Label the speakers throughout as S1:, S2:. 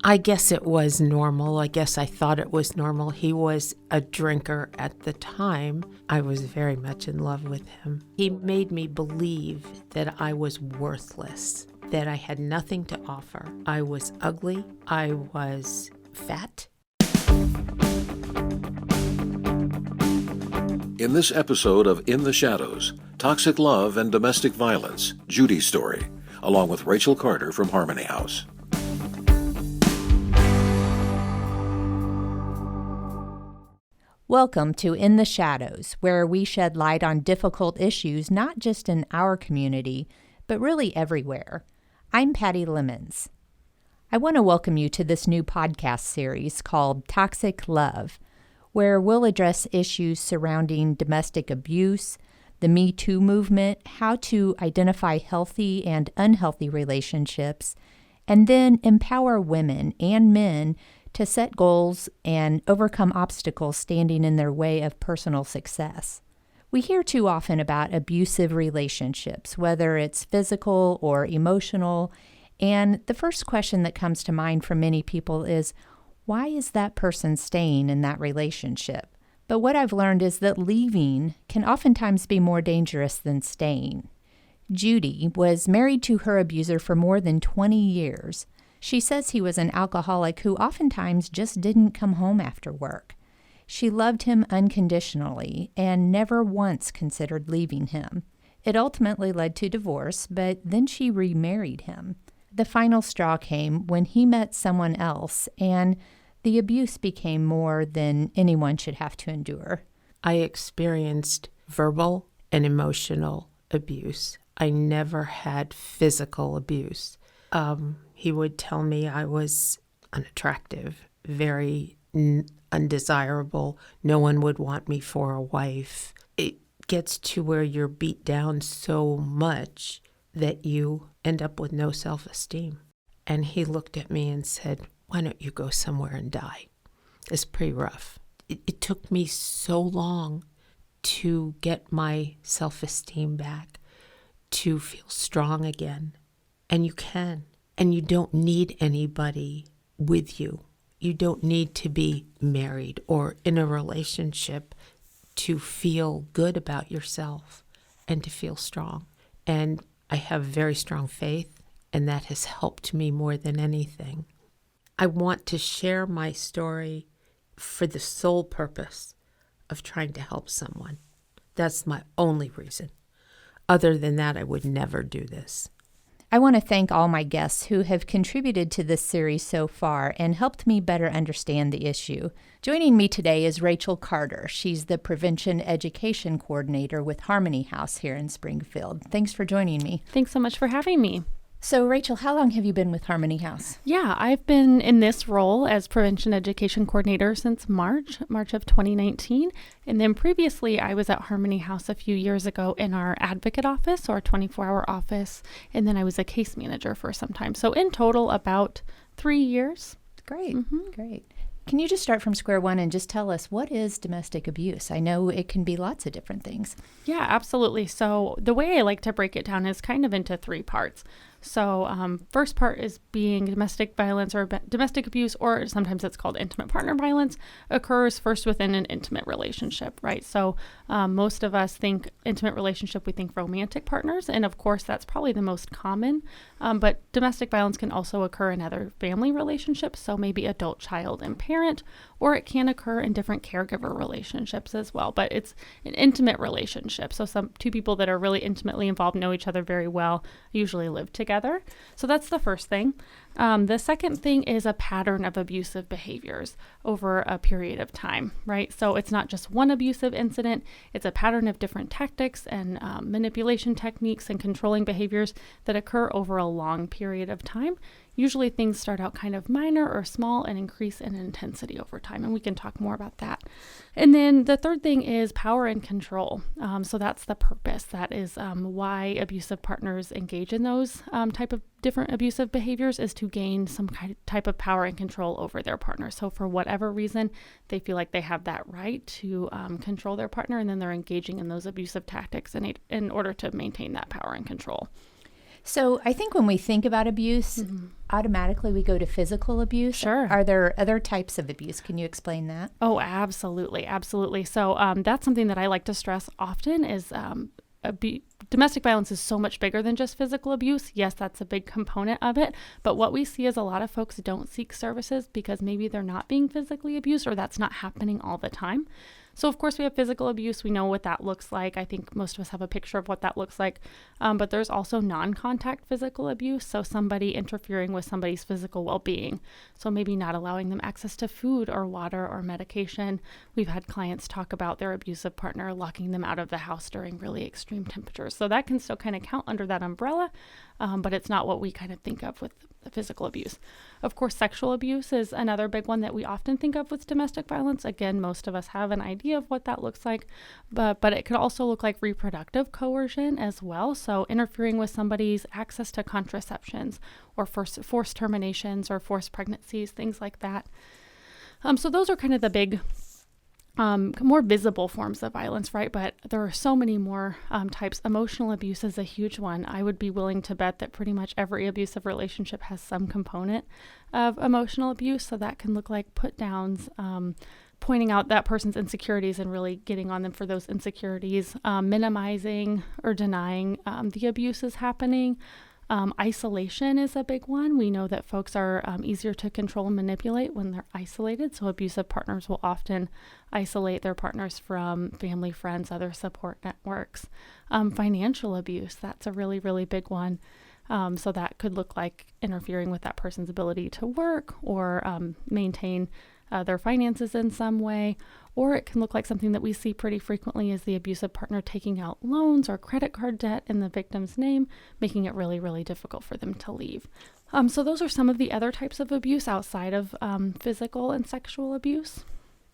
S1: I guess it was normal. I guess I thought it was normal. He was a drinker at the time. I was very much in love with him. He made me believe that I was worthless, that I had nothing to offer. I was ugly. I was fat.
S2: In this episode of In the Shadows, Toxic Love and Domestic Violence, Judy's story, along with Rachel Carter from Harmony House.
S3: Welcome to In the Shadows, where we shed light on difficult issues not just in our community, but really everywhere. I'm Patty Lemons. I want to welcome you to this new podcast series called Toxic Love, where we'll address issues surrounding domestic abuse, the Me Too movement, how to identify healthy and unhealthy relationships, and then empower women and men to set goals and overcome obstacles standing in their way of personal success. We hear too often about abusive relationships, whether it's physical or emotional, and the first question that comes to mind for many people is, why is that person staying in that relationship? But what I've learned is that leaving can oftentimes be more dangerous than staying. Judy was married to her abuser for more than 20 years. She says he was an alcoholic who oftentimes just didn't come home after work. She loved him unconditionally and never once considered leaving him. It ultimately led to divorce, but then she remarried him. The final straw came when he met someone else, and the abuse became more than anyone should have to endure.
S1: I experienced verbal and emotional abuse. I never had physical abuse. He would tell me I was unattractive, very undesirable. No one would want me for a wife. It gets to where you're beat down so much that you end up with no self-esteem. And he looked at me and said, why don't you go somewhere and die? It's pretty rough. It took me so long to get my self-esteem back, to feel strong again. And you can. And you don't need anybody with you. You don't need to be married or in a relationship to feel good about yourself and to feel strong. And I have very strong faith, and that has helped me more than anything. I want to share my story for the sole purpose of trying to help someone. That's my only reason. Other than that, I would never do this.
S3: I want to thank all my guests who have contributed to this series so far and helped me better understand the issue. Joining me today is Rachel Carter. She's the Prevention Education Coordinator with Harmony House here in Springfield. Thanks for joining me.
S4: Thanks so much for having me.
S3: So, Rachel, how long have you been with Harmony House?
S4: Yeah, I've been in this role as Prevention Education Coordinator since March of 2019. And then previously, I was at Harmony House a few years ago in our advocate office or 24-hour office. And then I was a case manager for some time. So in total, about 3 years.
S3: Great, great. Can you just start from square one and just tell us, what is domestic abuse? I know it can be lots of different things.
S4: Yeah, absolutely. So the way I like to break it down is kind of into three parts. So first part is being domestic violence or domestic abuse, or sometimes it's called intimate partner violence, occurs first within an intimate relationship, right? So most of us think intimate relationship, we think romantic partners. And of course, that's probably the most common. But domestic violence can also occur in other family relationships. So maybe adult, child, and parent, or it can occur in different caregiver relationships as well. But it's an intimate relationship. So two people that are really intimately involved know each other very well, usually live together. So that's the first thing. The second thing is a pattern of abusive behaviors over a period of time, right? So it's not just one abusive incident, it's a pattern of different tactics and manipulation techniques and controlling behaviors that occur over a long period of time. Usually things start out kind of minor or small and increase in intensity over time, and we can talk more about that. And then the third thing is power and control. So that's the purpose. That is why abusive partners engage in those type of different abusive behaviors, is to gain some type of power and control over their partner. So for whatever reason, they feel like they have that right to control their partner, and then they're engaging in those abusive tactics in order to maintain that power and control.
S3: So I think when we think about abuse, automatically we go to physical abuse.
S4: Sure.
S3: Are there other types of abuse? Can you explain that?
S4: Oh, absolutely. Absolutely. So that's something that I like to stress often is domestic violence is so much bigger than just physical abuse. Yes, that's a big component of it. But what we see is a lot of folks don't seek services because maybe they're not being physically abused or that's not happening all the time. So, of course, we have physical abuse. We know what that looks like. I think most of us have a picture of what that looks like. But there's also non-contact physical abuse. So somebody interfering with somebody's physical well-being. So maybe not allowing them access to food or water or medication. We've had clients talk about their abusive partner locking them out of the house during really extreme temperatures. So that can still kind of count under that umbrella. But it's not what we kind of think of with physical abuse. Of course, sexual abuse is another big one that we often think of with domestic violence. Again, most of us have an idea of what that looks like, but it could also look like reproductive coercion as well. So interfering with somebody's access to contraceptions or forced terminations or forced pregnancies, things like that. So those are kind of the big more visible forms of violence, right? But there are so many more types. Emotional abuse is a huge one. I would be willing to bet that pretty much every abusive relationship has some component of emotional abuse. So that can look like put downs, pointing out that person's insecurities and really getting on them for those insecurities, minimizing or denying the abuse is happening. Isolation is a big one. We know that folks are easier to control and manipulate when they're isolated. So abusive partners will often isolate their partners from family, friends, other support networks. Financial abuse, that's a really, really big one. So that could look like interfering with that person's ability to work or maintain their finances in some way. Or it can look like something that we see pretty frequently is the abusive partner taking out loans or credit card debt in the victim's name, making it really, really difficult for them to leave. So those are some of the other types of abuse outside of physical and sexual abuse.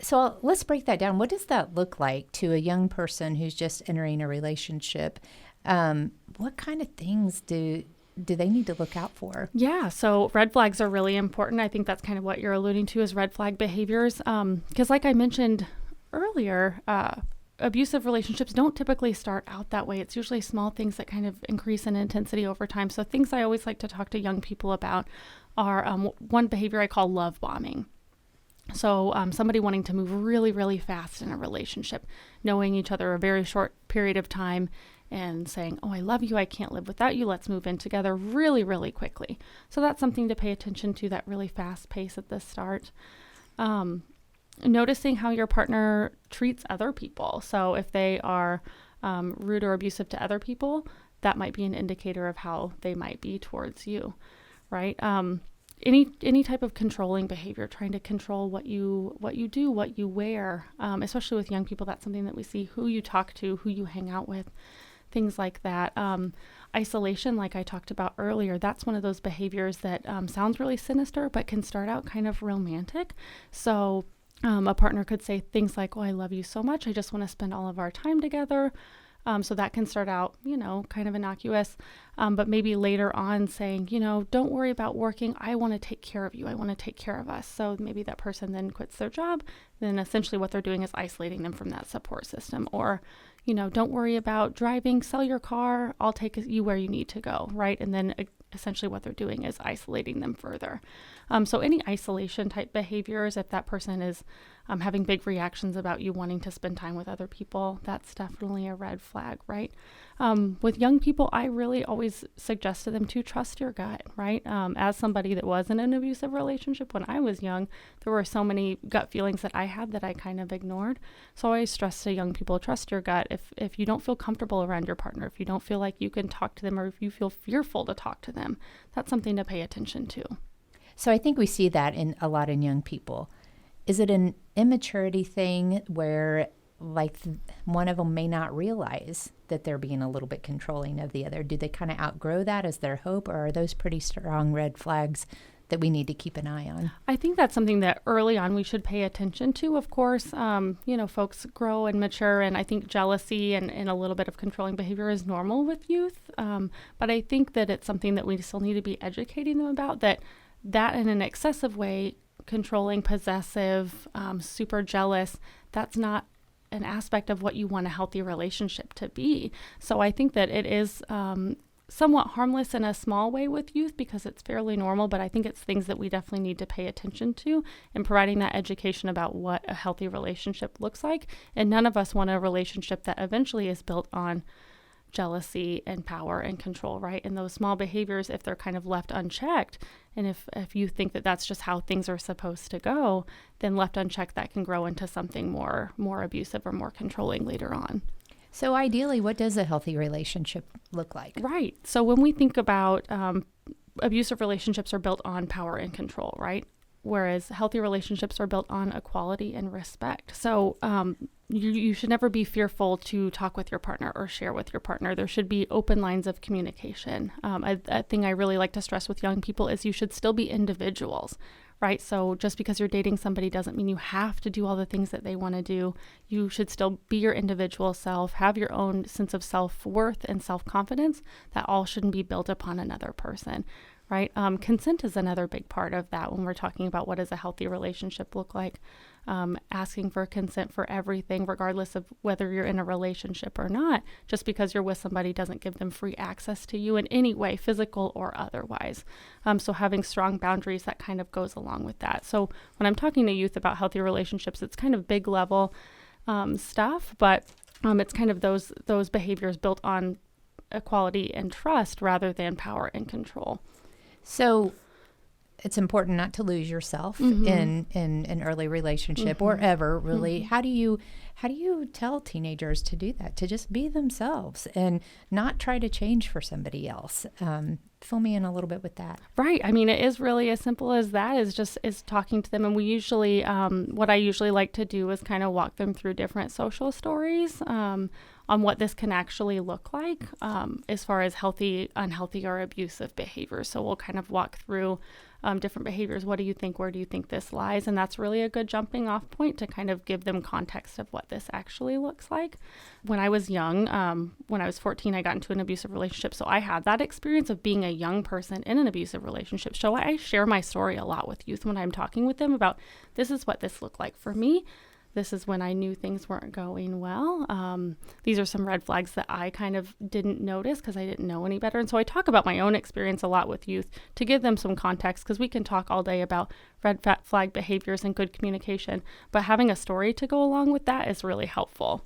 S3: So let's break that down. What does that look like to a young person who's just entering a relationship? What kind of things do they need to look out for?
S4: Yeah, so red flags are really important. I think that's kind of what you're alluding to is red flag behaviors. Because like I mentioned earlier, abusive relationships don't typically start out that way. It's usually small things that kind of increase in intensity over time. So things I always like to talk to young people about are one behavior I call love bombing. So somebody wanting to move really, really fast in a relationship, knowing each other a very short period of time and saying, oh, I love you, I can't live without you, let's move in together really, really quickly. So that's something to pay attention to, that really fast pace at the start. Noticing how your partner treats other people. So if they are rude or abusive to other people, that might be an indicator of how they might be towards you, right? Any type of controlling behavior, trying to control what you do, what you wear, especially with young people, that's something that we see, who you talk to, who you hang out with, things like that. Isolation, like I talked about earlier, that's one of those behaviors that sounds really sinister, but can start out kind of romantic. So a partner could say things like, oh, I love you so much, I just want to spend all of our time together. So that can start out, kind of innocuous, but maybe later on saying, don't worry about working. I want to take care of you. I want to take care of us. So maybe that person then quits their job. Then essentially what they're doing is isolating them from that support system. Or, don't worry about driving, sell your car. I'll take you where you need to go, right? And then essentially what they're doing is isolating them further. So any isolation type behaviors, if that person is having big reactions about you wanting to spend time with other people, that's definitely a red flag, right? With young people, I really always suggest to them to trust your gut, right? As somebody that was in an abusive relationship when I was young, there were so many gut feelings that I had that I kind of ignored. So I always stress to young people, trust your gut. If you don't feel comfortable around your partner, if you don't feel like you can talk to them, or if you feel fearful to talk to them, that's something to pay attention to.
S3: So I think we see that a lot in young people. Is it an immaturity thing where one of them may not realize that they're being a little bit controlling of the other? Do they kind of outgrow that as their hope, or are those pretty strong red flags that we need to keep an eye on?
S4: I think that's something that early on we should pay attention to. Of course, folks grow and mature, and I think jealousy and a little bit of controlling behavior is normal with youth. But I think that it's something that we still need to be educating them about, that in an excessive way, controlling, possessive, super jealous, that's not an aspect of what you want a healthy relationship to be. So I think that it is somewhat harmless in a small way with youth because it's fairly normal, but I think it's things that we definitely need to pay attention to in providing that education about what a healthy relationship looks like. And none of us want a relationship that eventually is built on jealousy and power and control, right? And those small behaviors, if they're kind of left unchecked, and if you think that that's just how things are supposed to go, then left unchecked, that can grow into something more abusive or more controlling later on.
S3: So ideally, what does a healthy relationship look like?
S4: Right. So when we think about abusive relationships are built on power and control, right? Whereas healthy relationships are built on equality and respect. So you should never be fearful to talk with your partner or share with your partner. There should be open lines of communication. A thing I really like to stress with young people is you should still be individuals, right? So just because you're dating somebody doesn't mean you have to do all the things that they want to do. You should still be your individual self, have your own sense of self-worth and self-confidence. That all shouldn't be built upon another person, right? Consent is another big part of that when we're talking about what does a healthy relationship look like. Asking for consent for everything, regardless of whether you're in a relationship or not. Just because you're with somebody doesn't give them free access to you in any way, physical or otherwise. So having strong boundaries, that kind of goes along with that. So when I'm talking to youth about healthy relationships, it's kind of big level stuff, but it's kind of those behaviors built on equality and trust rather than power and control.
S3: So it's important not to lose yourself in an early relationship or ever, really. How do you tell teenagers to do that, to just be themselves and not try to change for somebody else? Fill me in a little bit with that.
S4: Right. I mean, it is really as simple as that, is talking to them. And we usually, what I usually like to do is kind of walk them through different social stories on what this can actually look like as far as healthy, unhealthy, or abusive behavior. So we'll kind of walk through different behaviors. What do you think? Where do you think this lies? And that's really a good jumping off point to kind of give them context of what this actually looks like. When I was young, when I was 14, I got into an abusive relationship. So I had that experience of being a young person in an abusive relationship. So I share my story a lot with youth when I'm talking with them about this is what this looked like for me. This is when I knew things weren't going well. These are some red flags that I kind of didn't notice because I didn't know any better. And so I talk about my own experience a lot with youth to give them some context, because we can talk all day about red flag behaviors and good communication, but having a story to go along with that is really helpful.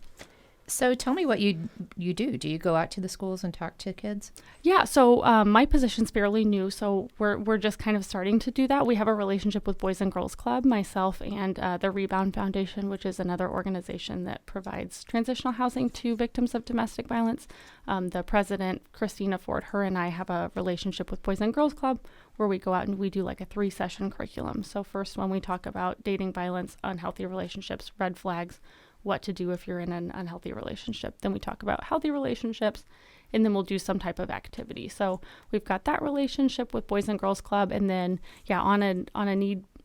S3: So tell me what you do. Do you go out to the schools and talk to kids?
S4: Yeah, so my position's fairly new, so we're just kind of starting to do that. We have a relationship with Boys and Girls Club, myself, and the Rebound Foundation, which is another organization that provides transitional housing to victims of domestic violence. The president, Christina Ford, her and I have a relationship with Boys and Girls Club where we go out and we do like a 3-session curriculum. So first, when we talk about dating violence, unhealthy relationships, red flags, what to do if you're in an unhealthy relationship. Then we talk about healthy relationships, and then we'll do some type of activity. So we've got that relationship with Boys and Girls Club, and then on a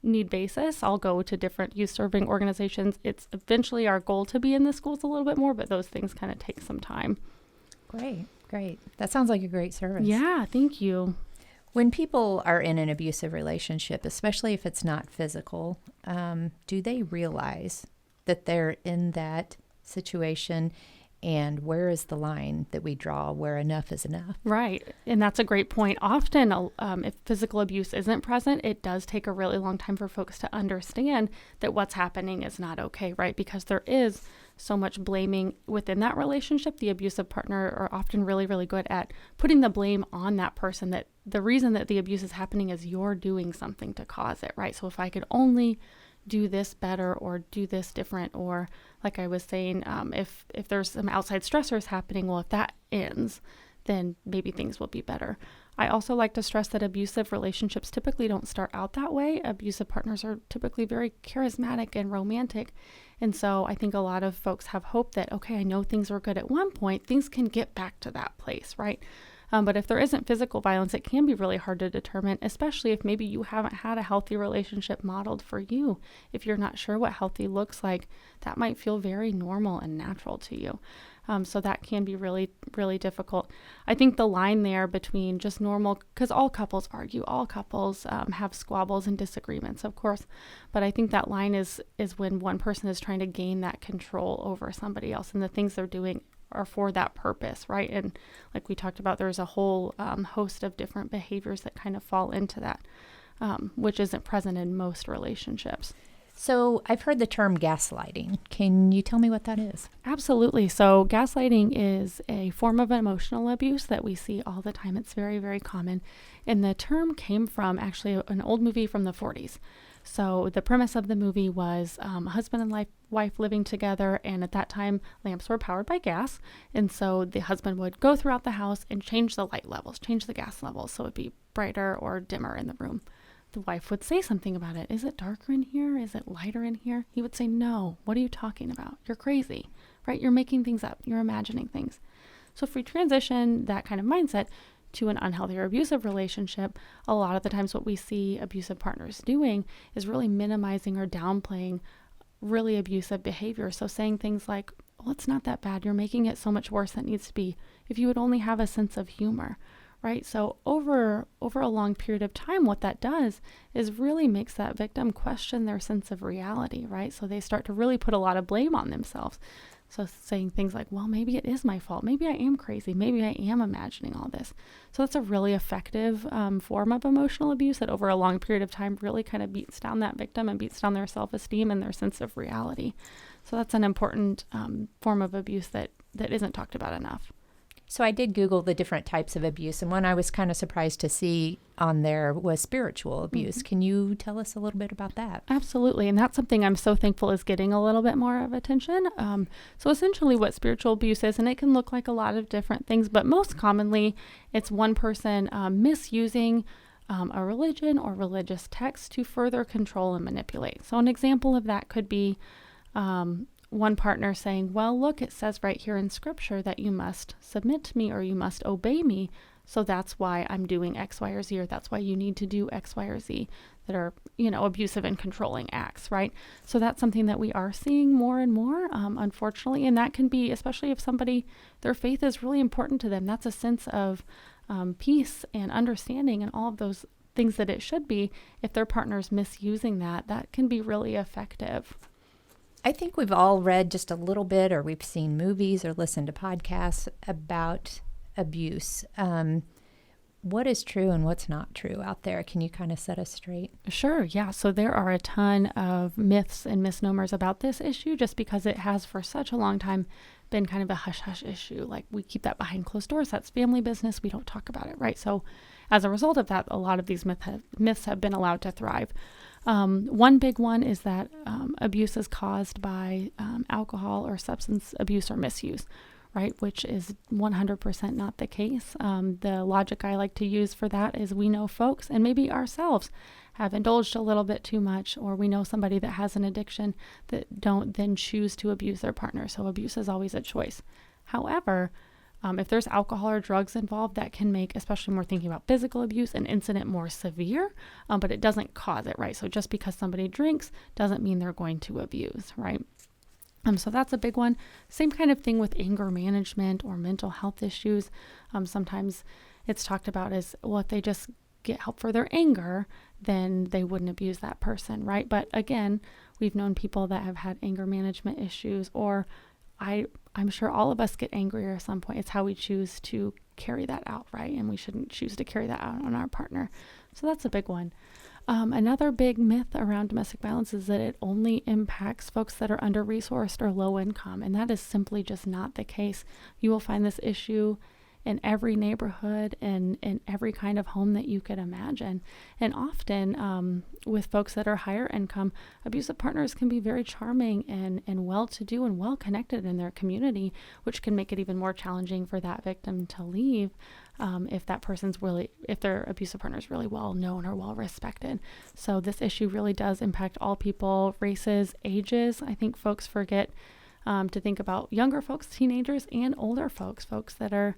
S4: need basis, I'll go to different youth serving organizations. It's eventually our goal to be in the schools a little bit more, but those things kind of take some time.
S3: Great. That sounds like a great service.
S4: Yeah, thank you.
S3: When people are in an abusive relationship, especially if it's not physical, do they realize that they're in that situation, and where is the line that we draw where enough is enough? Right.
S4: And that's a great point. Often, if physical abuse isn't present, it does take a really long time for folks to understand that what's happening is not okay, right? Because there is so much blaming within that relationship. The abusive partner are often really, really good at putting the blame on that person, that the reason that the abuse is happening is you're doing something to cause it, right? So if I could only do this better or do this different, or like I was saying, if there's some outside stressors happening, well, if that ends, then maybe things will be better. I also like to stress that abusive relationships typically don't start out that way. Abusive partners are typically very charismatic and romantic. And so I think a lot of folks have hope that, okay, I know things were good at one point, things can get back to that place, right? But if there isn't physical violence, it can be really hard to determine, especially if maybe you haven't had a healthy relationship modeled for you. If you're not sure what healthy looks like, that might feel very normal and natural to you. So that can be really, really difficult. I think the line there between just normal, because all couples argue, all couples have squabbles and disagreements, of course. But I think that line is when one person is trying to gain that control over somebody else, and the things they're doing are for that purpose, right? And like we talked about, there's a whole host of different behaviors that kind of fall into that, which isn't present in most relationships.
S3: So I've heard the term gaslighting. Can you tell me what that is?
S4: Absolutely. So gaslighting is a form of emotional abuse that we see all the time. It's very, very common. And the term came from actually an old movie from the 40s. So the premise of the movie was a husband and wife living together. And at that time, lamps were powered by gas. And so the husband would go throughout the house and change the light levels, change the gas levels. So it'd be brighter or dimmer in the room. The wife would say something about it. Is it darker in here? Is it lighter in here? He would say, no. What are you talking about? You're crazy, right? You're making things up. You're imagining things. So if we transition that kind of mindset to an unhealthy or abusive relationship, a lot of the times what we see abusive partners doing is really minimizing or downplaying really abusive behavior. So saying things like, well, it's not that bad. You're making it so much worse than it needs to be. If you would only have a sense of humor. Right. So over a long period of time, what that does is really makes that victim question their sense of reality. Right. So they start to really put a lot of blame on themselves. So saying things like, well, maybe it is my fault. Maybe I am crazy. Maybe I am imagining all this. So that's a really effective form of emotional abuse that over a long period of time really kind of beats down that victim and beats down their self-esteem and their sense of reality. So that's an important form of abuse that isn't talked about enough.
S3: So I did Google the different types of abuse, and one I was kind of surprised to see on there was spiritual abuse. Mm-hmm. Can you tell us a little bit about that?
S4: Absolutely. And that's something I'm so thankful is getting a little bit more of attention. So essentially what spiritual abuse is, and it can look like a lot of different things, but most commonly it's one person misusing a religion or religious text to further control and manipulate. So an example of that could be one partner saying, well, look, it says right here in scripture that you must submit to me or you must obey me. So that's why I'm doing X, Y, or Z, or that's why you need to do X, Y, or Z that are, abusive and controlling acts, right? So that's something that we are seeing more and more, unfortunately. And that can be, especially if somebody, their faith is really important to them. That's a sense of peace and understanding and all of those things that it should be. If their partner's misusing that, that can be really effective.
S3: I think we've all read just a little bit, or we've seen movies or listened to podcasts about abuse. What is true and what's not true out there? Can you kind of set us straight?
S4: Sure, yeah. So there are a ton of myths and misnomers about this issue just because it has for such a long time been kind of a hush-hush issue. Like we keep that behind closed doors. That's family business. We don't talk about it, right? So as a result of that, a lot of these myths have been allowed to thrive. One big one is that abuse is caused by alcohol or substance abuse or misuse, right? Which is 100% not the case. The logic I like to use for that is we know folks and maybe ourselves have indulged a little bit too much, or we know somebody that has an addiction that don't then choose to abuse their partner. So abuse is always a choice. However, if there's alcohol or drugs involved, that can make, especially more thinking about physical abuse, an incident more severe, but it doesn't cause it, right? So just because somebody drinks doesn't mean they're going to abuse, right? So that's a big one. Same kind of thing with anger management or mental health issues. Sometimes it's talked about as, well, if they just get help for their anger, then they wouldn't abuse that person, right? But again, we've known people that have had anger management issues, or I'm sure all of us get angry at some point. It's how we choose to carry that out, right? And we shouldn't choose to carry that out on our partner. So that's a big one. Another big myth around domestic violence is that it only impacts folks that are under-resourced or low income, and that is simply just not the case. You will find this issue in every neighborhood and in every kind of home that you could imagine. And often with folks that are higher income, abusive partners can be very charming and well-to-do and well-connected in their community, which can make it even more challenging for that victim to leave if their abusive partner is really well known or well respected. So this issue really does impact all people, races, ages. I think folks forget to think about younger folks, teenagers, and older folks that are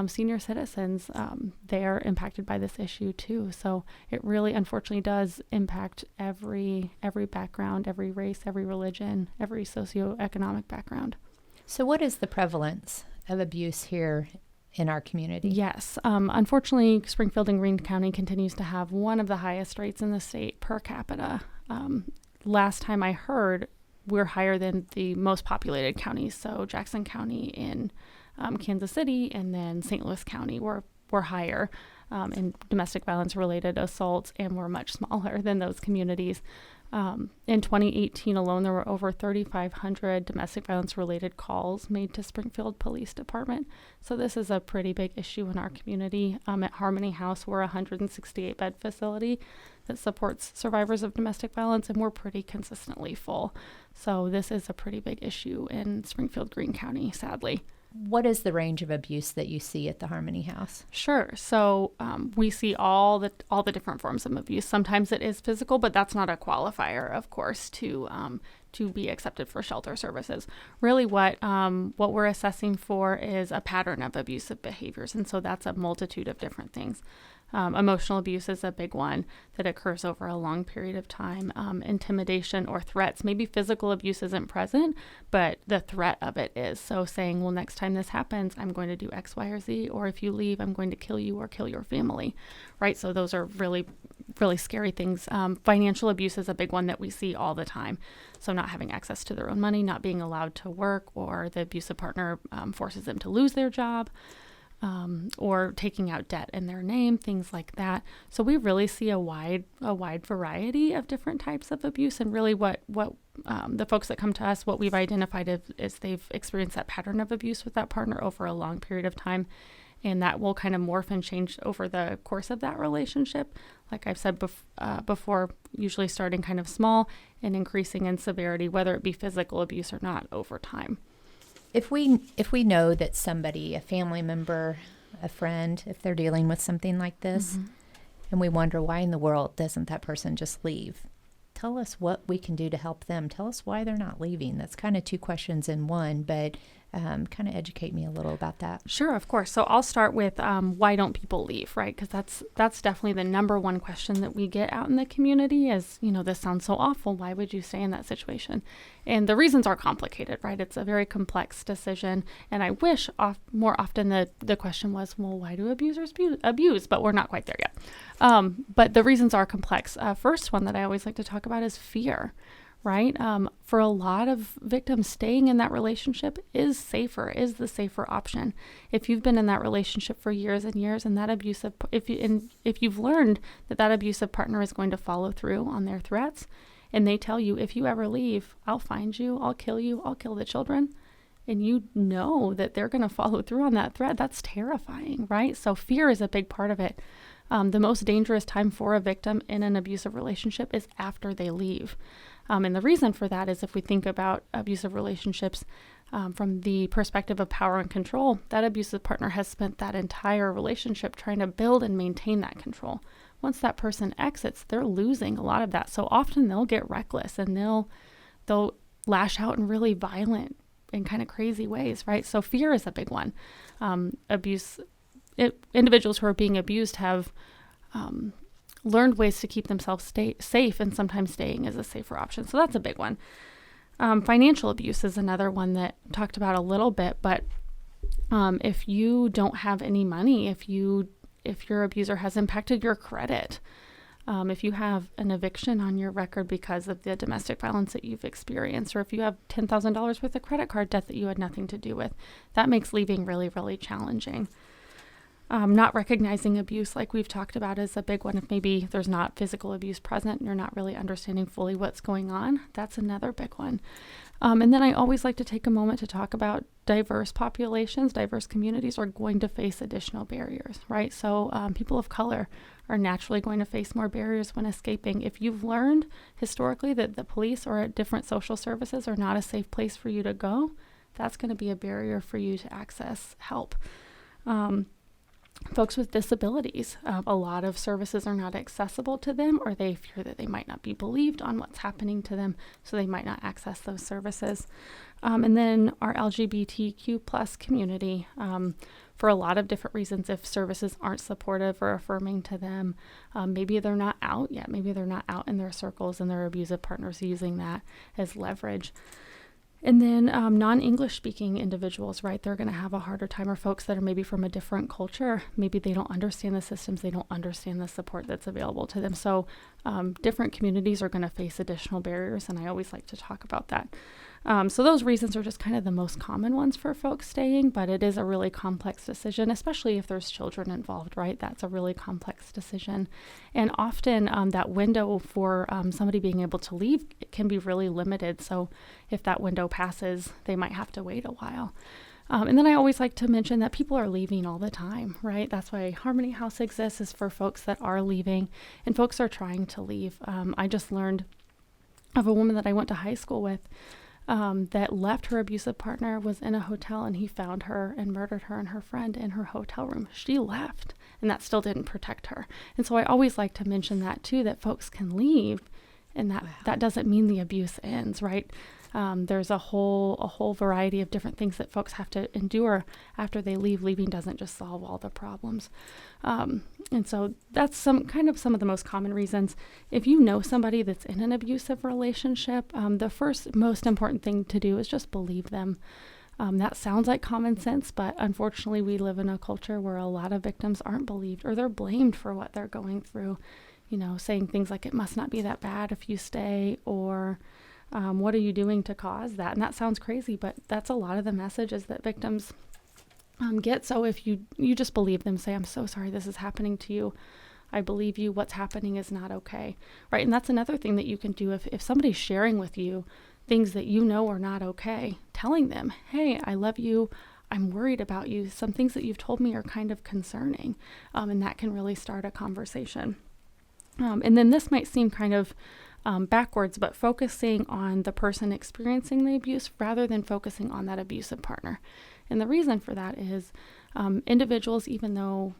S4: senior citizens. They are impacted by this issue too. So it really, unfortunately, does impact every background, every race, every religion, every socioeconomic background.
S3: So what is the prevalence of abuse here in our community?
S4: Yes. Unfortunately, Springfield and Greene County continues to have one of the highest rates in the state per capita. Last time I heard, we're higher than the most populated counties. So Jackson County in Kansas City, and then St. Louis County, we're higher in domestic violence related assaults, and we're much smaller than those communities. In 2018 alone, there were over 3,500 domestic violence related calls made to Springfield Police Department. So this is a pretty big issue in our community. At Harmony House, we're a 168 bed facility that supports survivors of domestic violence, and we're pretty consistently full. So this is a pretty big issue in Springfield, Greene County, sadly.
S3: What is the range of abuse that you see at the Harmony House?
S4: Sure. So we see all the different forms of abuse. Sometimes it is physical, but that's not a qualifier, of course, to be accepted for shelter services. Really, what we're assessing for is a pattern of abusive behaviors, and so that's a multitude of different things. Emotional abuse is a big one that occurs over a long period of time. Intimidation or threats. Maybe physical abuse isn't present, but the threat of it is. So saying, well, next time this happens, I'm going to do X, Y, or Z, or if you leave, I'm going to kill you or kill your family, right? So those are really, really scary things. Financial abuse is a big one that we see all the time. So not having access to their own money, not being allowed to work, or the abusive partner forces them to lose their job. Or taking out debt in their name, things like that. So we really see a wide variety of different types of abuse, and really what the folks that come to us, what we've identified is they've experienced that pattern of abuse with that partner over a long period of time, and that will kind of morph and change over the course of that relationship. Like I've said before, usually starting kind of small and increasing in severity, whether it be physical abuse or not, over time.
S3: If we know that somebody, a family member, a friend, if they're dealing with something like this, and we wonder why in the world doesn't that person just leave, tell us what we can do to help them. Tell us why they're not leaving. That's kind of two questions in one, but kind of educate me a little about that.
S4: Sure, of course. So I'll start with why don't people leave, right? Because that's definitely the number one question that we get out in the community is, this sounds so awful. Why would you stay in that situation? And the reasons are complicated, right? It's a very complex decision. And I wish more often the question was, well, why do abusers abuse? But we're not quite there yet. But the reasons are complex. First one that I always like to talk about is fear. Right? For a lot of victims, staying in that relationship is the safer option. If you've been in that relationship for years and years, and that if you've learned that abusive partner is going to follow through on their threats, and they tell you, if you ever leave, I'll find you, I'll kill you, I'll kill the children, and you know that they're going to follow through on that threat, that's terrifying, right? So fear is a big part of it. The most dangerous time for a victim in an abusive relationship is after they leave. And the reason for that is if we think about abusive relationships from the perspective of power and control, that abusive partner has spent that entire relationship trying to build and maintain that control. Once that person exits, they're losing a lot of that. So often they'll get reckless and they'll lash out in really violent and kind of crazy ways, right? So fear is a big one. Individuals who are being abused have learned ways to keep themselves safe, and sometimes staying is a safer option. So that's a big one. Financial abuse is another one that I talked about a little bit, but if you don't have any money, if your abuser has impacted your credit, if you have an eviction on your record because of the domestic violence that you've experienced, or if you have $10,000 worth of credit card debt that you had nothing to do with, that makes leaving really, really challenging. Not recognizing abuse, like we've talked about, is a big one. If maybe there's not physical abuse present and you're not really understanding fully what's going on, that's another big one. And then I always like to take a moment to talk about diverse populations. Diverse communities are going to face additional barriers, right? So people of color are naturally going to face more barriers when escaping. If you've learned historically that the police or different social services are not a safe place for you to go, that's going to be a barrier for you to access help. Folks with disabilities, a lot of services are not accessible to them, or they fear that they might not be believed on what's happening to them, so they might not access those services. And then our LGBTQ plus community, for a lot of different reasons, if services aren't supportive or affirming to them, maybe they're not out yet, maybe they're not out in their circles and their abusive partners using that as leverage. And then non-English speaking individuals, right? They're going to have a harder time, or folks that are maybe from a different culture. Maybe they don't understand the systems. They don't understand the support that's available to them. So different communities are going to face additional barriers. And I always like to talk about that. So those reasons are just kind of the most common ones for folks staying, but it is a really complex decision, especially if there's children involved, right? That's a really complex decision. And often that window for somebody being able to leave can be really limited. So if that window passes, they might have to wait a while. And then I always like to mention that people are leaving all the time, right? That's why Harmony House exists, is for folks that are leaving, and folks are trying to leave. I just learned of a woman that I went to high school with that left her abusive partner, was in a hotel, and he found her and murdered her and her friend in her hotel room. She left, and that still didn't protect her. And so I always like to mention that too, that folks can leave, and that doesn't mean the abuse ends, right? There's a whole variety of different things that folks have to endure after they leave. Leaving doesn't just solve all the problems. And so that's some of the most common reasons. If you know somebody that's in an abusive relationship, the first most important thing to do is just believe them. That sounds like common sense, but unfortunately we live in a culture where a lot of victims aren't believed, or they're blamed for what they're going through. Saying things like, it must not be that bad if you stay, or what are you doing to cause that? And that sounds crazy, but that's a lot of the messages that victims get. So if you just believe them, say, I'm so sorry this is happening to you. I believe you. What's happening is not okay. Right. And that's another thing that you can do if somebody's sharing with you things that you know are not okay, telling them, hey, I love you. I'm worried about you. Some things that you've told me are kind of concerning. And that can really start a conversation. And then this might seem kind of backwards, but focusing on the person experiencing the abuse rather than focusing on that abusive partner. And the reason for that is individuals, even though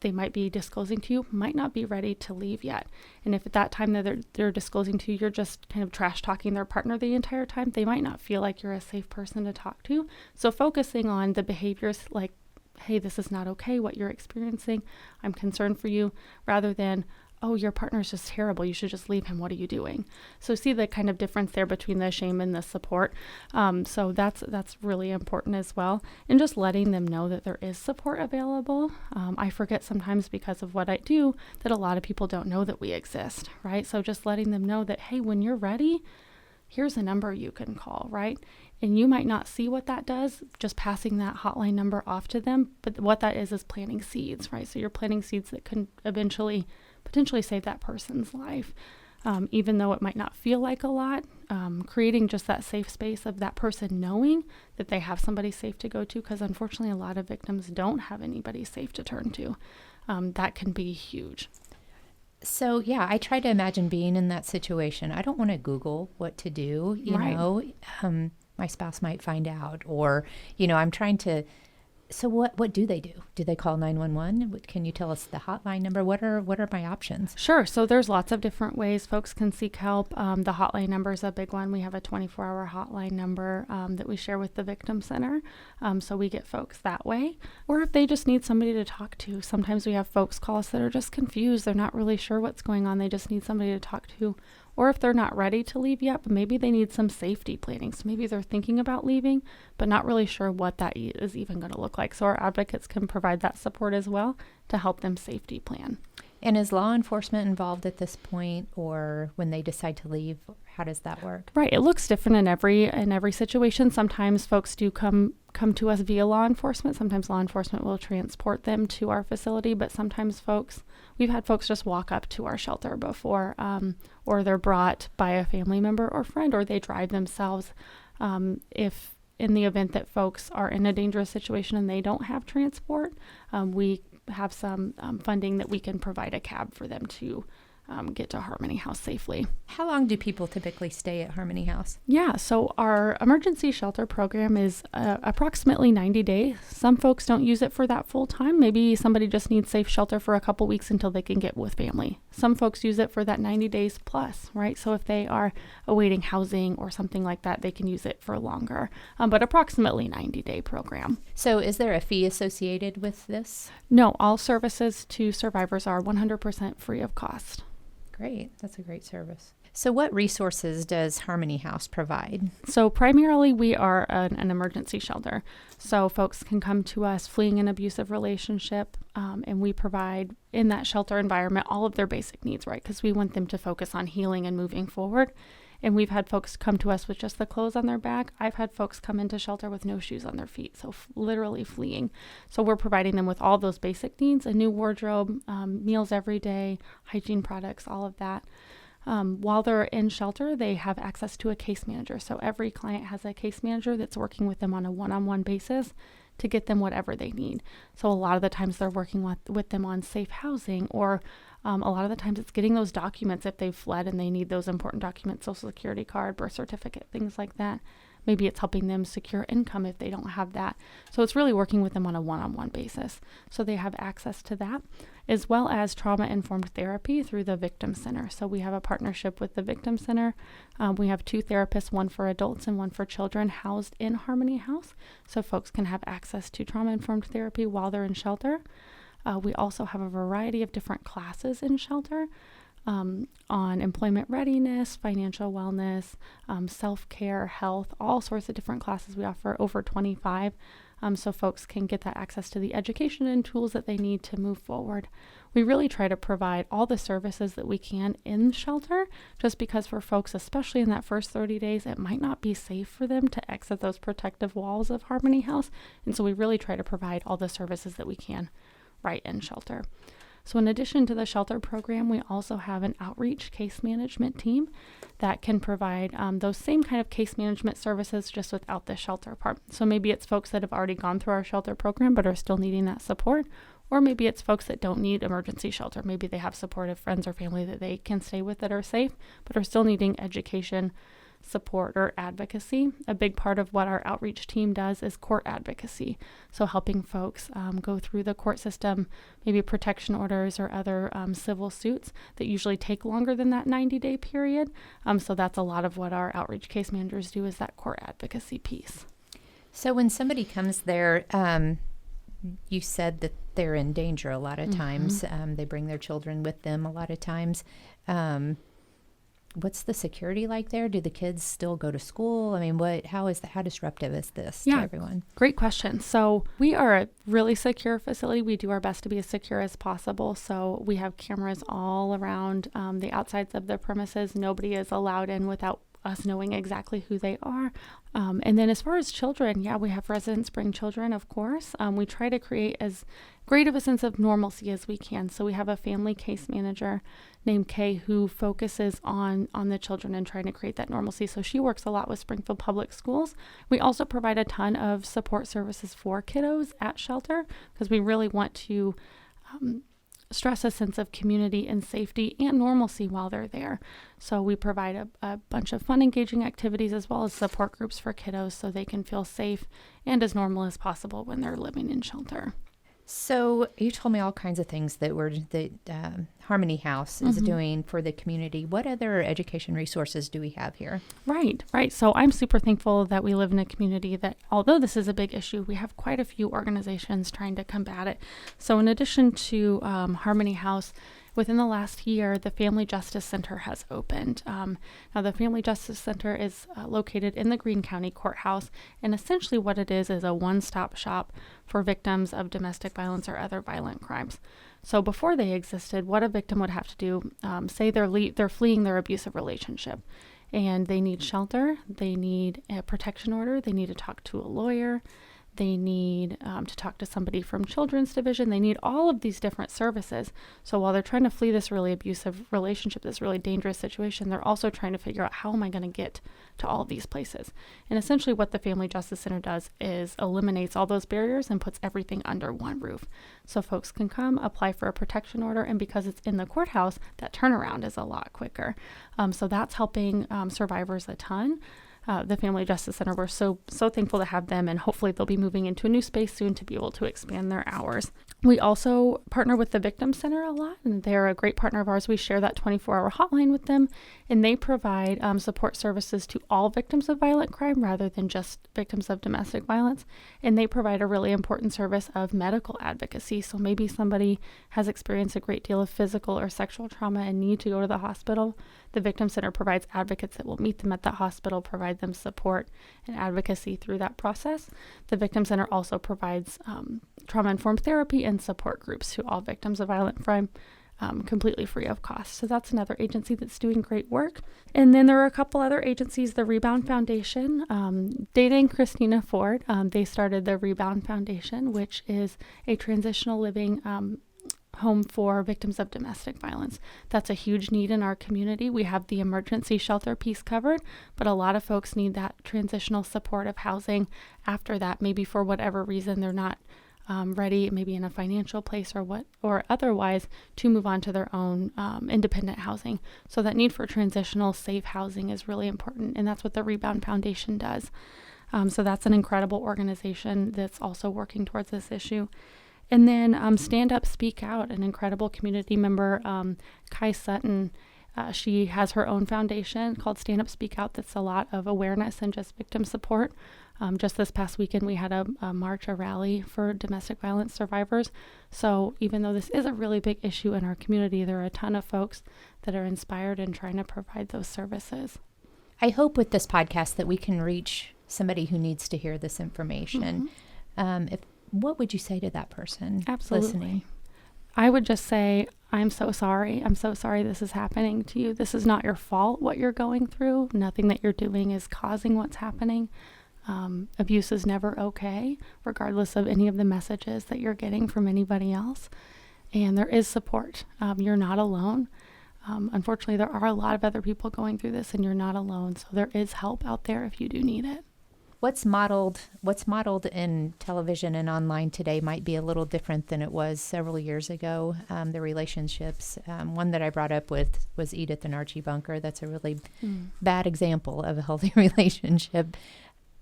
S4: they might be disclosing to you, might not be ready to leave yet. And if at that time that they're disclosing to you, you're just kind of trash talking their partner the entire time, they might not feel like you're a safe person to talk to. So focusing on the behaviors like, hey, this is not okay, what you're experiencing, I'm concerned for you, rather than, oh, your partner is just terrible, you should just leave him, what are you doing? So see the kind of difference there between the shame and the support. So that's really important as well. And just letting them know that there is support available. I forget sometimes, because of what I do, that a lot of people don't know that we exist, right? So just letting them know that, hey, when you're ready, here's a number you can call, right? And you might not see what that does, just passing that hotline number off to them, but what that is planting seeds, right? So you're planting seeds that can eventually potentially save that person's life. Even though it might not feel like a lot, creating just that safe space of that person knowing that they have somebody safe to go to, because unfortunately a lot of victims don't have anybody safe to turn to. That can be huge.
S3: So, yeah, I try to imagine being in that situation. I don't want to Google what to do, you know. My spouse might find out, or, I'm trying to. So what do they do? Do they call 911? Can you tell us the hotline number? What are my options?
S4: Sure. So there's lots of different ways folks can seek help. The hotline number is a big one. We have a 24-hour hotline number that we share with the Victim Center. So we get folks that way. Or if they just need somebody to talk to, sometimes we have folks call us that are just confused. They're not really sure what's going on. They just need somebody to talk to. Or if they're not ready to leave yet, but maybe they need some safety planning. So maybe they're thinking about leaving, but not really sure what that is even going to look like. So our advocates can provide that support as well to help them safety plan.
S3: And is law enforcement involved at this point, or when they decide to leave? How does that work? Right.
S4: It looks different in every situation. Sometimes folks do come to us via law enforcement. Sometimes law enforcement will transport them to our facility, but sometimes we've had folks just walk up to our shelter before, or they're brought by a family member or friend, or they drive themselves. If in the event that folks are in a dangerous situation and they don't have transport, we have some funding that we can provide a cab for them to get to Harmony House safely.
S3: How long do people typically stay at Harmony House?
S4: Yeah, so our emergency shelter program is approximately 90 days. Some folks don't use it for that full time. Maybe somebody just needs safe shelter for a couple weeks until they can get with family. Some folks use it for that 90 days plus, right? So if they are awaiting housing or something like that, they can use it for longer, but approximately 90-day program.
S3: So is there a fee associated with this?
S4: No, all services to survivors are 100% free of cost.
S3: Great. That's a great service. So what resources does Harmony House provide?
S4: So primarily we are an emergency shelter. So folks can come to us fleeing an abusive relationship, and we provide in that shelter environment all of their basic needs, right? Because we want them to focus on healing and moving forward. And we've had folks come to us with just the clothes on their back. I've had folks come into shelter with no shoes on their feet, so literally fleeing. So we're providing them with all those basic needs, a new wardrobe, meals every day, hygiene products, all of that. While they're in shelter, they have access to a case manager. So every client has a case manager that's working with them on a one-on-one basis to get them whatever they need. So a lot of the times they're working with them on safe housing, or a lot of the times it's getting those documents if they've fled and they need those important documents, social security card, birth certificate, things like that. Maybe it's helping them secure income if they don't have that. So it's really working with them on a one-on-one basis. So they have access to that, as well as trauma-informed therapy through the Victim Center. So we have a partnership with the Victim Center. We have 2 therapists, one for adults and one for children, housed in Harmony House. So folks can have access to trauma-informed therapy while they're in shelter. We also have a variety of different classes in shelter. On employment readiness, financial wellness, self-care, health, all sorts of different classes. We offer over 25, so folks can get that access to the education and tools that they need to move forward. We really try to provide all the services that we can in shelter, just because for folks, especially in that first 30 days, it might not be safe for them to exit those protective walls of Harmony House. And so we really try to provide all the services that we can right in shelter. So in addition to the shelter program, we also have an outreach case management team that can provide those same kind of case management services, just without the shelter part. So maybe it's folks that have already gone through our shelter program but are still needing that support, or maybe it's folks that don't need emergency shelter. Maybe they have supportive friends or family that they can stay with that are safe, but are still needing education, support, or advocacy. A big part of what our outreach team does is court advocacy. So helping folks go through the court system, maybe protection orders or other civil suits that usually take longer than that 90-day period. So that's a lot of what our outreach case managers do, is that court advocacy piece.
S3: So when somebody comes there, you said that they're in danger a lot of times. They bring their children with them a lot of times. What's the security like there? Do the kids still go to school? I mean, how disruptive is this to everyone?
S4: Great question. So we are a really secure facility. We do our best to be as secure as possible. So we have cameras all around the outsides of the premises. Nobody is allowed in without us knowing exactly who they are. And then as far as children, we have residents bring children, of course. We try to create as great of a sense of normalcy as we can. So we have a family case manager named Kay who focuses on the children and trying to create that normalcy. So she works a lot with Springfield Public Schools. We also provide a ton of support services for kiddos at shelter, because we really want to stress a sense of community and safety and normalcy while they're there. So we provide a bunch of fun, engaging activities, as well as support groups for kiddos, so they can feel safe and as normal as possible when they're living in shelter.
S3: So you told me all kinds of things that Harmony House is doing for the community. What other education resources do we have here? Right.
S4: So I'm super thankful that we live in a community that, although this is a big issue, we have quite a few organizations trying to combat it. So in addition to Harmony House, within the last year, the Family Justice Center has opened. Now, the Family Justice Center is located in the Greene County Courthouse, and essentially what it is a one-stop shop for victims of domestic violence or other violent crimes. So before they existed, what a victim would have to do, say they're fleeing their abusive relationship, and they need shelter, they need a protection order, they need to talk to a lawyer, they need to talk to somebody from Children's Division. They need all of these different services. So while they're trying to flee this really abusive relationship, this really dangerous situation, they're also trying to figure out, how am I going to get to all these places? And essentially what the Family Justice Center does is eliminates all those barriers and puts everything under one roof. So folks can come, apply for a protection order, and because it's in the courthouse, that turnaround is a lot quicker. So that's helping survivors a ton. The Family Justice Center, we're so thankful to have them, and hopefully they'll be moving into a new space soon to be able to expand their hours. We also partner with the Victim Center a lot, and they're a great partner of ours. We share that 24-hour hotline with them, and they provide support services to all victims of violent crime rather than just victims of domestic violence. And they provide a really important service of medical advocacy. So maybe somebody has experienced a great deal of physical or sexual trauma and need to go to the hospital. The Victim Center provides advocates that will meet them at the hospital, provide them support and advocacy through that process. The Victim Center also provides trauma-informed therapy and support groups to all victims of violent crime, completely free of cost. So that's another agency that's doing great work. And then there are a couple other agencies, the Rebound Foundation, Dana and Christina Ford, they started the Rebound Foundation, which is a transitional living home for victims of domestic violence. That's a huge need in our community. We have the emergency shelter piece covered, but a lot of folks need that transitional supportive housing after that, maybe for whatever reason they're not ready, maybe in a financial place or otherwise, to move on to their own independent housing. So that need for transitional safe housing is really important, and that's what the Rebound Foundation does. So that's an incredible organization that's also working towards this issue. And then Stand Up, Speak Out, an incredible community member, Kai Sutton. She has her own foundation called Stand Up, Speak Out that's a lot of awareness and just victim support. Just this past weekend, we had a march, a rally for domestic violence survivors. So even though this is a really big issue in our community, there are a ton of folks that are inspired and trying to provide those services.
S3: I hope with this podcast that we can reach somebody who needs to hear this information. What would you say to that person listening?
S4: I would just say, I'm so sorry. I'm so sorry this is happening to you. This is not your fault, what you're going through. Nothing that you're doing is causing what's happening. Abuse is never okay, regardless of any of the messages that you're getting from anybody else. And there is support. You're not alone. Unfortunately, there are a lot of other people going through this, and you're not alone. So there is help out there if you do need it.
S3: What's modeled in television and online today might be a little different than it was several years ago. The relationships, one that I brought up with was Edith and Archie Bunker. That's a really bad example of a healthy relationship.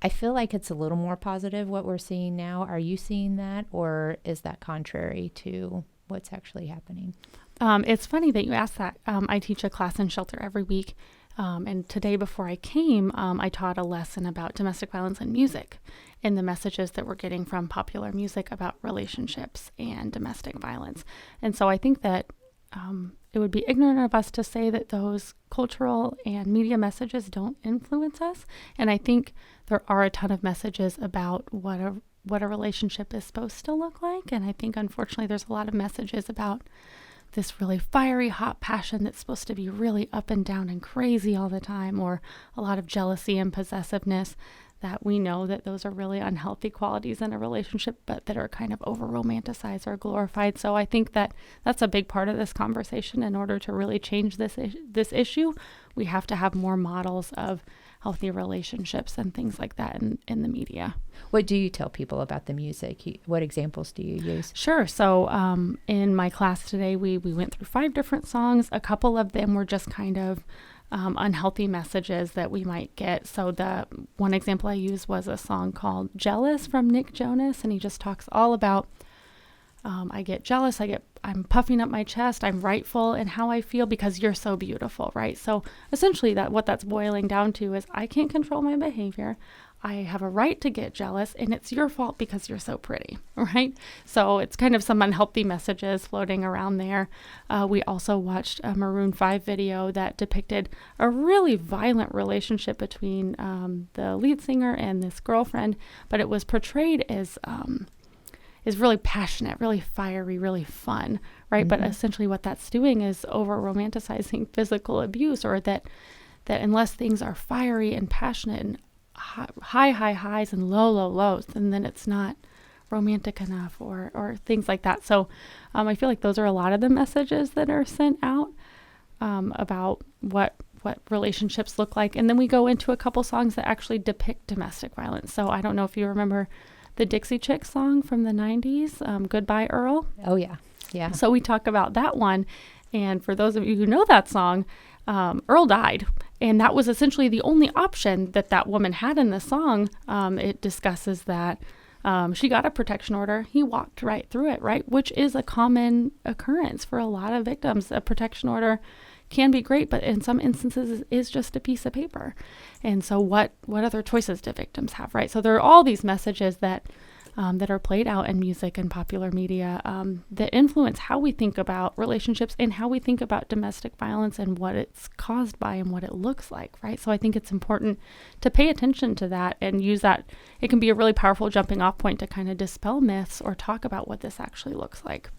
S3: I feel like it's a little more positive what we're seeing now. Are you seeing that, or is that contrary to what's actually happening?
S4: It's funny that you asked that. I teach a class in shelter every week. And today before I came, I taught a lesson about domestic violence and music and the messages that we're getting from popular music about relationships and domestic violence. And so I think that it would be ignorant of us to say that those cultural and media messages don't influence us. And I think there are a ton of messages about what a relationship is supposed to look like. And I think, unfortunately, there's a lot of messages about this really fiery, hot passion that's supposed to be really up and down and crazy all the time, or a lot of jealousy and possessiveness, that we know that those are really unhealthy qualities in a relationship, but that are kind of over-romanticized or glorified. So I think that that's a big part of this conversation. In order to really change this issue, we have to have more models of healthy relationships and things like that in the media.
S3: What do you tell people about the music? What examples do you use?
S4: Sure. So in my class today, we went through 5 different songs. A couple of them were just kind of unhealthy messages that we might get. So the one example I used was a song called Jealous from Nick Jonas, and he just talks all about I get jealous, I'm puffing up my chest, I'm rightful in how I feel because you're so beautiful, right? So essentially what that's boiling down to is I can't control my behavior. I have a right to get jealous, and it's your fault because you're so pretty, right? So it's kind of some unhealthy messages floating around there. We also watched a Maroon 5 video that depicted a really violent relationship between the lead singer and this girlfriend, but it was portrayed as is really passionate, really fiery, really fun, right? But essentially what that's doing is over-romanticizing physical abuse, or that unless things are fiery and passionate and high highs and low lows, and then it's not romantic enough, or things like that. So I feel like those are a lot of the messages that are sent out about what relationships look like. And then we go into a couple songs that actually depict domestic violence. So I don't know if you remember the Dixie Chicks song from the 90s, Goodbye Earl.
S3: Oh, yeah. Yeah.
S4: So we talk about that one. And for those of you who know that song, Earl died. And that was essentially the only option that woman had in the song. It discusses that She got a protection order. He walked right through it, right? Which is a common occurrence for a lot of victims. A protection order can be great, but in some instances is just a piece of paper. And so what other choices do victims have, right? So there are all these messages that are played out in music and popular media that influence how we think about relationships and how we think about domestic violence and what it's caused by and what it looks like, right? So I think it's important to pay attention to that and use that. It can be a really powerful jumping off point to kind of dispel myths or talk about what this actually looks like.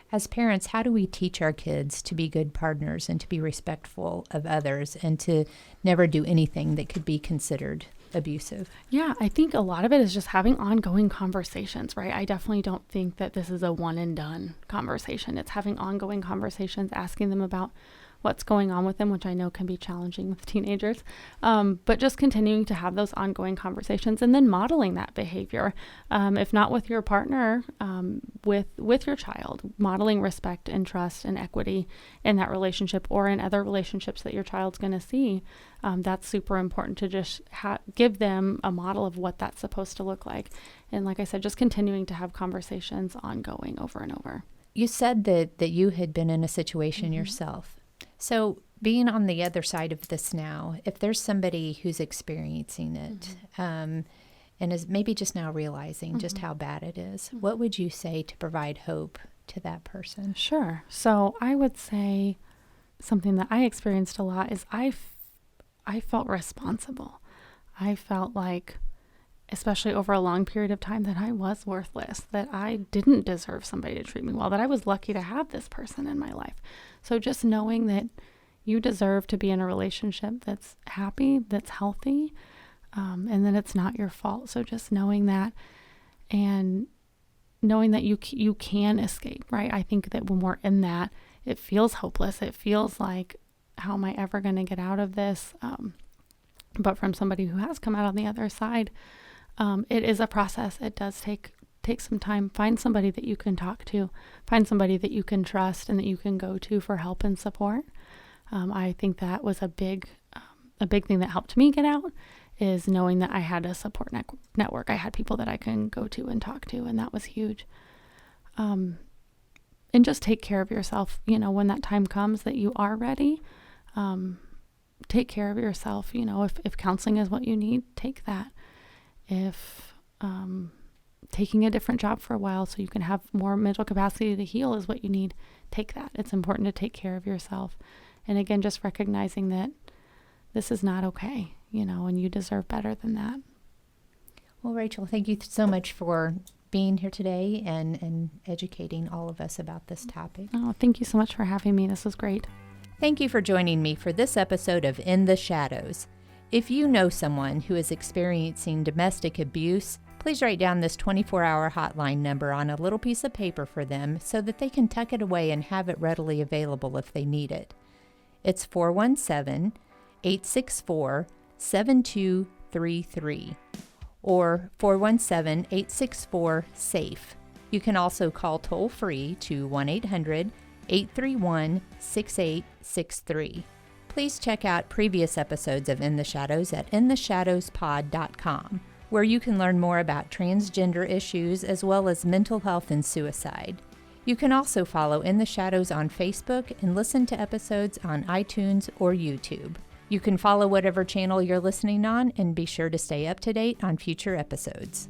S3: As parents, how do we teach our kids to be good partners and to be respectful of others and to never do anything that could be considered abusive?
S4: Yeah, I think a lot of it is just having ongoing conversations, right? I definitely don't think that this is a one and done conversation. It's having ongoing conversations, asking them about what's going on with them, which I know can be challenging with teenagers, but just continuing to have those ongoing conversations and then modeling that behavior. If not with your partner, with your child, modeling respect and trust and equity in that relationship or in other relationships that your child's going to see. That's super important to just give them a model of what that's supposed to look like. And like I said, just continuing to have conversations ongoing over and over.
S3: You said that you had been in a situation yourself. So being on the other side of this now, if there's somebody who's experiencing it and is maybe just now realizing just how bad it is, what would you say to provide hope to that person?
S4: Sure. So I would say something that I experienced a lot is I felt responsible. I felt like, especially over a long period of time, that I was worthless, that I didn't deserve somebody to treat me well, that I was lucky to have this person in my life. So just knowing that you deserve to be in a relationship that's happy, that's healthy, and that it's not your fault. So just knowing that and knowing that you can escape, right? I think that when we're in that, it feels hopeless. It feels like, how am I ever going to get out of this? But from somebody who has come out on the other side, it is a process. It does take some time. Find somebody that you can talk to. Find somebody that you can trust and that you can go to for help and support. I think that was a big thing that helped me get out, is knowing that I had a support network. I had people that I can go to and talk to, and that was huge. And just take care of yourself. When that time comes that you are ready, take care of yourself. If counseling is what you need, take that. If taking a different job for a while so you can have more mental capacity to heal is what you need, take that. It's important to take care of yourself. And again, just recognizing that this is not okay, and you deserve better than that.
S3: Well, Rachel, thank you so much for being here today and educating all of us about this topic.
S4: Oh, thank you so much for having me. This was great.
S3: Thank you for joining me for this episode of In the Shadows. If you know someone who is experiencing domestic abuse, please write down this 24-hour hotline number on a little piece of paper for them so that they can tuck it away and have it readily available if they need it. It's 417-864-7233 or 417-864-SAFE. You can also call toll-free to 1-800-831-6863. Please check out previous episodes of In the Shadows at intheshadowspod.com, where you can learn more about transgender issues as well as mental health and suicide. You can also follow In the Shadows on Facebook and listen to episodes on iTunes or YouTube. You can follow whatever channel you're listening on and be sure to stay up to date on future episodes.